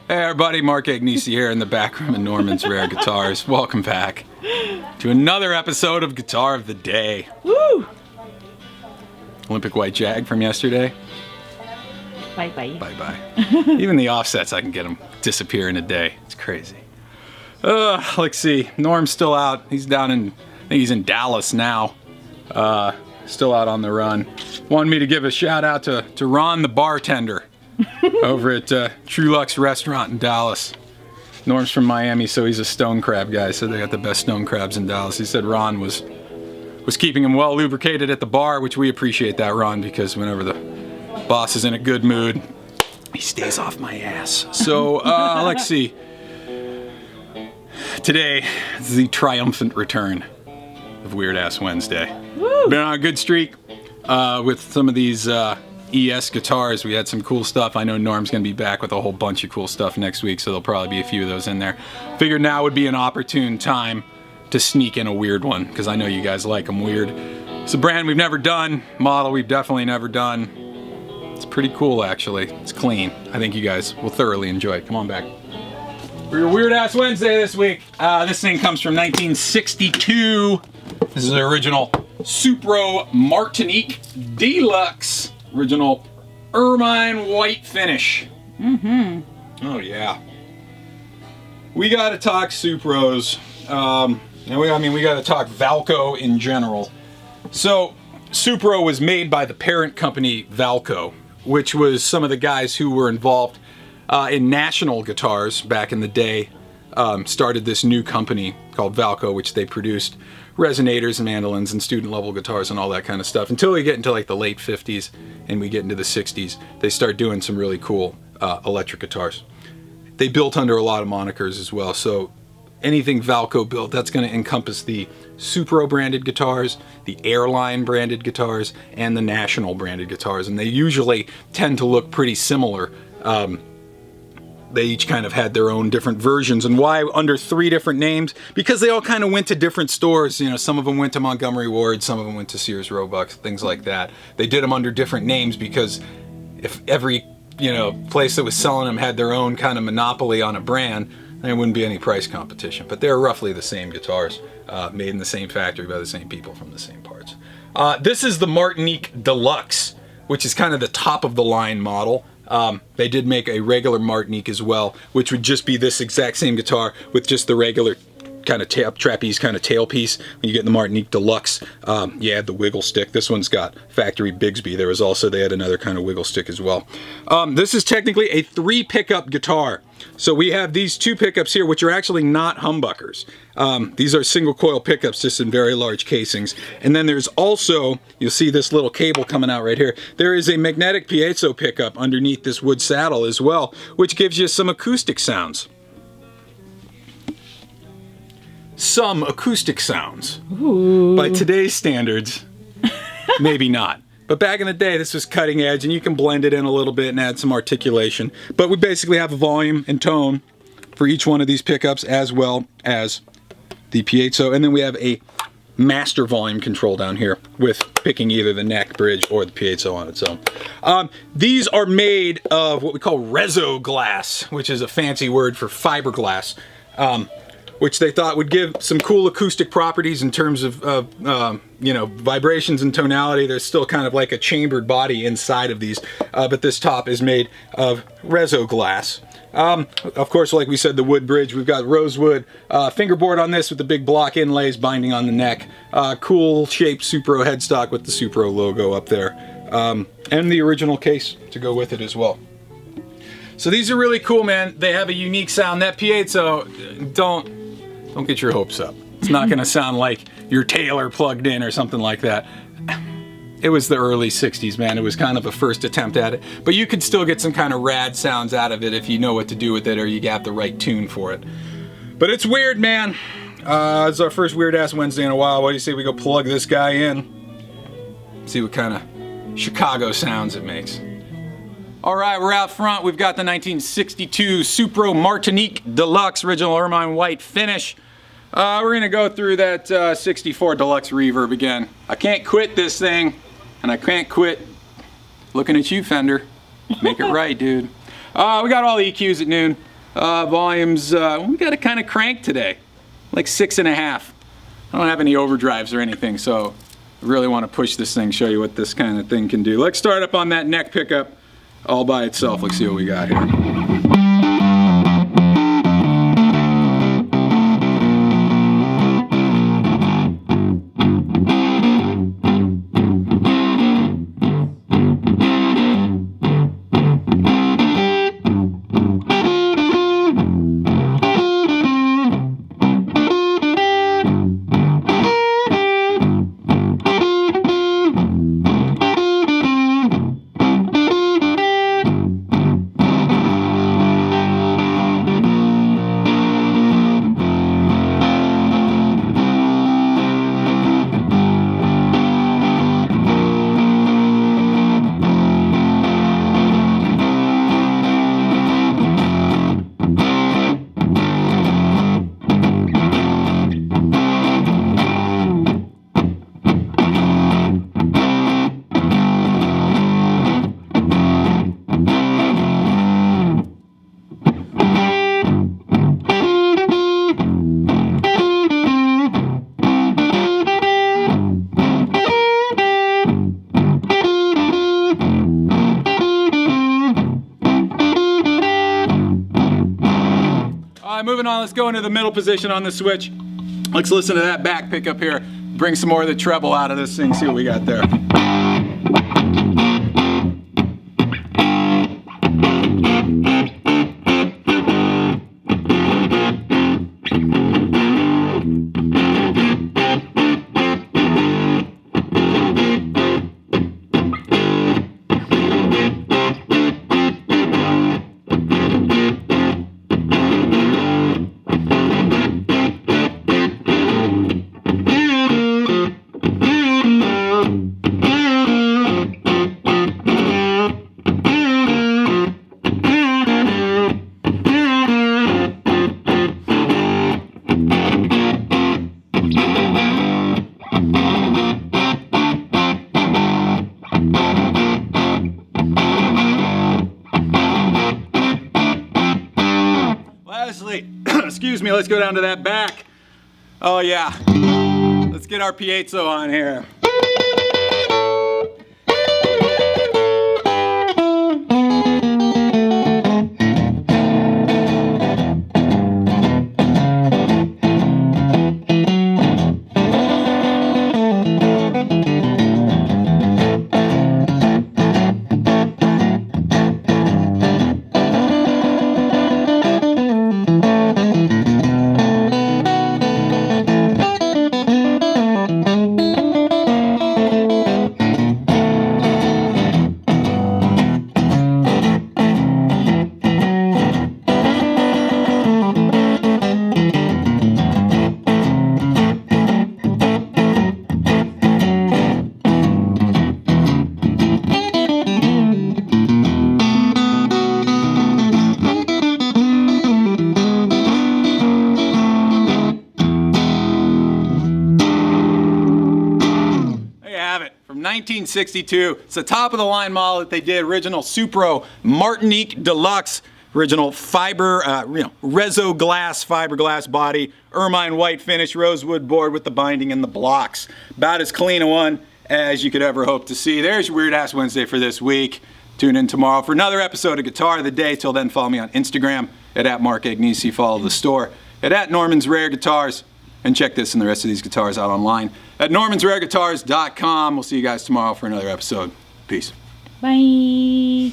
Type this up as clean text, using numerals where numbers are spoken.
Hey everybody, Mark Agnesi here in the back room of Norman's Rare Guitars. Welcome back to another episode of Guitar of the Day. Woo! Olympic White Jag from yesterday. Bye-bye. Bye-bye. Even the offsets, I can get them disappear in a day. It's crazy. Let's see. Norm's still out. He's down in, I think he's in Dallas now. Still out on the run. Wanted me to give a shout out to Ron the bartender over at True Luxe Restaurant in Dallas. Norm's from Miami, so he's a stone crab guy, so they got the best stone crabs in Dallas. He said Ron was keeping him well lubricated at the bar, which we appreciate that, Ron, because whenever the boss is in a good mood, he stays off my ass. So, let's see. Today is the triumphant return of Weird Ass Wednesday. Woo! Been on a good streak with some of these ES guitars. We had some cool stuff. I know Norm's going to be back with a whole bunch of cool stuff next week, so there'll probably be a few of those in there. Figured now would be an opportune time to sneak in a weird one, because I know you guys like them weird. It's a brand we've never done, model we've definitely never done. It's pretty cool, actually. It's clean. I think you guys will thoroughly enjoy it. Come on back. For your Weird Ass Wednesday this week, this thing comes from 1962. This is the original Supro Martinique Deluxe. Original Ermine White finish. Mm-hmm. Oh, yeah. We gotta talk Supros. We gotta talk Valco in general. So, Supro was made by the parent company Valco, which was some of the guys who were involved in National Guitars back in the day. Started this new company called Valco, which they produced resonators and mandolins and student level guitars and all that kind of stuff. Until we get into like the late 50s and we get into the 60s, they start doing some really cool electric guitars. They built under a lot of monikers as well. So anything Valco built, that's going to encompass the Supro branded guitars, the Airline branded guitars, and the National branded guitars. And they usually tend to look pretty similar. They each kind of had their own different versions. And why under 3 different names? Because they all kind of went to different stores. You know, some of them went to Montgomery Ward, some of them went to Sears Roebuck, things like that. They did them under different names because if every, place that was selling them had their own kind of monopoly on a brand, there wouldn't be any price competition. But they're roughly the same guitars, made in the same factory by the same people from the same parts. This is the Martinique Deluxe, which is kind of the top of the line model. They did make a regular Martinique as well, which would just be this exact same guitar with just the regular kind of trapeze kind of tailpiece. When you get the Martinique Deluxe, you add the wiggle stick. This one's got factory Bigsby. They had another kind of wiggle stick as well. This is technically a 3 pickup guitar. So we have these 2 pickups here, which are actually not humbuckers. These are single coil pickups, just in very large casings. And then there's also, you'll see this little cable coming out right here. There is a magnetic piezo pickup underneath this wood saddle as well, which gives you some acoustic sounds. Some acoustic sounds. Ooh. By today's standards, maybe not. But back in the day, this was cutting edge, and you can blend it in a little bit and add some articulation. But we basically have a volume and tone for each one of these pickups, as well as the piezo. And then we have a master volume control down here with picking either the neck, bridge, or the piezo on its own. These are made of what we call Reso-Glass, which is a fancy word for fiberglass. Which they thought would give some cool acoustic properties in terms of, vibrations and tonality. There's still kind of like a chambered body inside of these, but this top is made of Reso-Glass. Of course, like we said, the wood bridge, we've got rosewood fingerboard on this with the big block inlays binding on the neck. Cool shaped Supro headstock with the Supro logo up there. And the original case to go with it as well. So these are really cool, man. They have a unique sound. That piezo, don't get your hopes up. It's not going to sound like your Taylor plugged in or something like that. It was the early 60s, man. It was kind of a first attempt at it. But you could still get some kind of rad sounds out of it if you know what to do with it or you got the right tune for it. But it's weird, man. It's our first Weird Ass Wednesday in a while. What do you say we go plug this guy in? See what kind of Chicago sounds it makes. All right, we're out front. We've got the 1962 Supro Martinique Deluxe, original Ermine White finish. We're gonna go through that 64 Deluxe reverb again. I can't quit this thing, and I can't quit looking at you, Fender. Make it right, dude. We got all the EQs at noon. Volumes, we got it kind of cranked today, like 6.5. I don't have any overdrives or anything, so I really want to push this thing, show you what this kind of thing can do. Let's start up on that neck pickup all by itself. Let's see what we got here. Moving on, let's go into the middle position on the switch. Let's listen to that back pickup here. Bring some more of the treble out of this thing, see what we got there. Excuse me, let's go down to that back. Oh yeah, let's get our piezo on here. From 1962. It's the top of the line model that they did, original Supro Martinique Deluxe, original fiber, Reso-Glass fiberglass body, Ermine White finish, rosewood board with the binding and the blocks. About as clean a one as you could ever hope to see. There's your Weird Ass Wednesday for this week. Tune in tomorrow for another episode of Guitar of the Day. Till then, follow me on Instagram at Mark Agnesi. Follow the store at Norman's Rare Guitars. And check this and the rest of these guitars out online at normansrareguitars.com. We'll see you guys tomorrow for another episode. Peace. Bye.